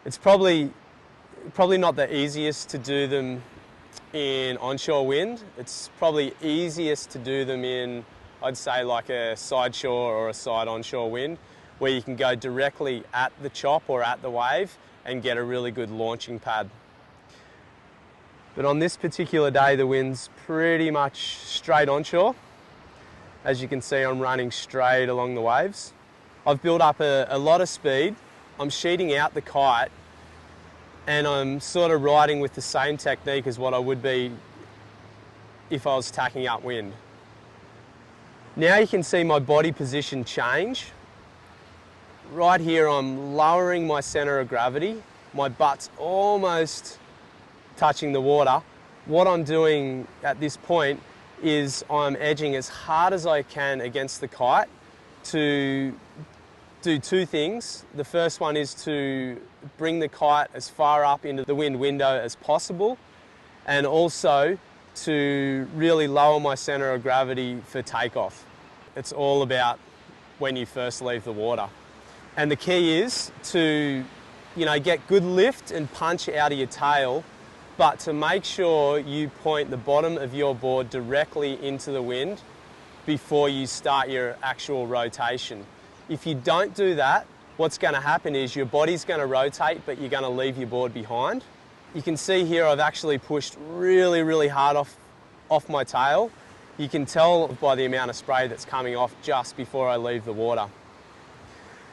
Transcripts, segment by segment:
It's probably not the easiest to do them in onshore wind. It's probably easiest to do them in, I'd say, like a side shore or a side onshore wind, where you can go directly at the chop or at the wave and get a really good launching pad. But on this particular day, the wind's pretty much straight onshore. As you can see, I'm running straight along the waves. I've built up a lot of speed. I'm sheeting out the kite and I'm sort of riding with the same technique as what I would be if I was tacking upwind. Now you can see my body position change. Right here I'm lowering my centre of gravity. My butt's almost touching the water. What I'm doing at this point is I'm edging as hard as I can against the kite to do two things. The first one is to bring the kite as far up into the wind window as possible, and also to really lower my centre of gravity for takeoff. It's all about when you first leave the water. And the key is to, get good lift and punch out of your tail, but to make sure you point the bottom of your board directly into the wind before you start your actual rotation. If you don't do that, what's going to happen is your body's going to rotate, but you're going to leave your board behind. You can see here I've actually pushed really, really hard off my tail. You can tell by the amount of spray that's coming off just before I leave the water.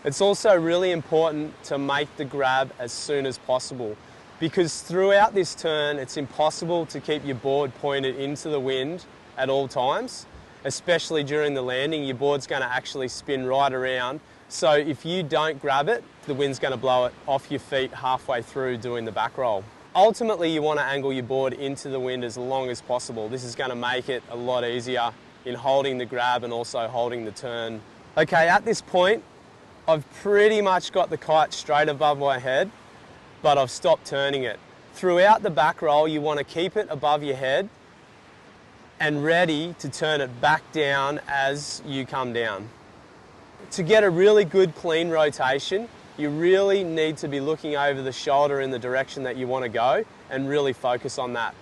It's also really important to make the grab as soon as possible, because throughout this turn it's impossible to keep your board pointed into the wind at all times, especially during the landing. Your board's going to actually spin right around, so if you don't grab it, the wind's going to blow it off your feet halfway through doing the back roll. Ultimately you want to angle your board into the wind as long as possible. This is going to make it a lot easier in holding the grab and also holding the turn. Okay, at this point I've pretty much got the kite straight above my head, but I've stopped turning it. Throughout the back roll, you want to keep it above your head and ready to turn it back down as you come down. To get a really good clean rotation, you really need to be looking over the shoulder in the direction that you want to go and really focus on that.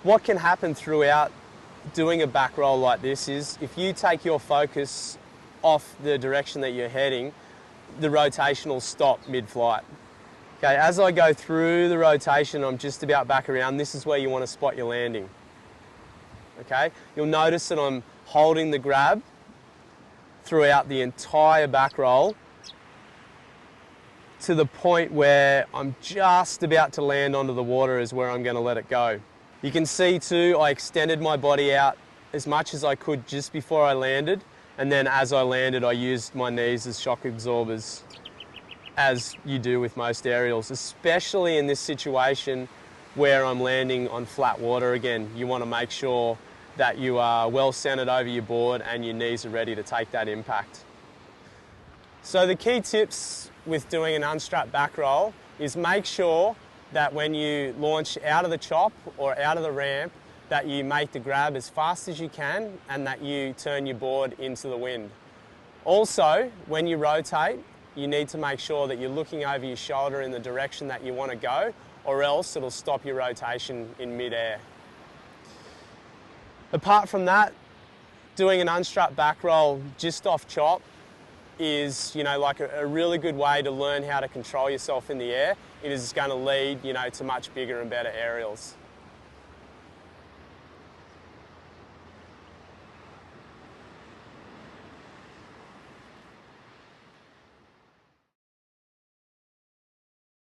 What can happen throughout doing a back roll like this is if you take your focus off the direction that you're heading, the rotation will stop mid-flight. Okay, as I go through the rotation, I'm just about back around. This is where you want to spot your landing. Okay, you'll notice that I'm holding the grab throughout the entire back roll to the point where I'm just about to land onto the water is where I'm going to let it go. You can see too, I extended my body out as much as I could just before I landed, and then as I landed I used my knees as shock absorbers, as you do with most aerials, especially in this situation where I'm landing on flat water again. You want to make sure that you are well centered over your board and your knees are ready to take that impact. So the key tips with doing an unstrapped back roll is make sure that when you launch out of the chop or out of the ramp, that you make the grab as fast as you can and that you turn your board into the wind. Also, when you rotate, you need to make sure that you're looking over your shoulder in the direction that you want to go, or else it'll stop your rotation in mid-air. Apart from that, doing an unstrapped back roll just off chop is, like a really good way to learn how to control yourself in the air. It is going to lead, to much bigger and better aerials.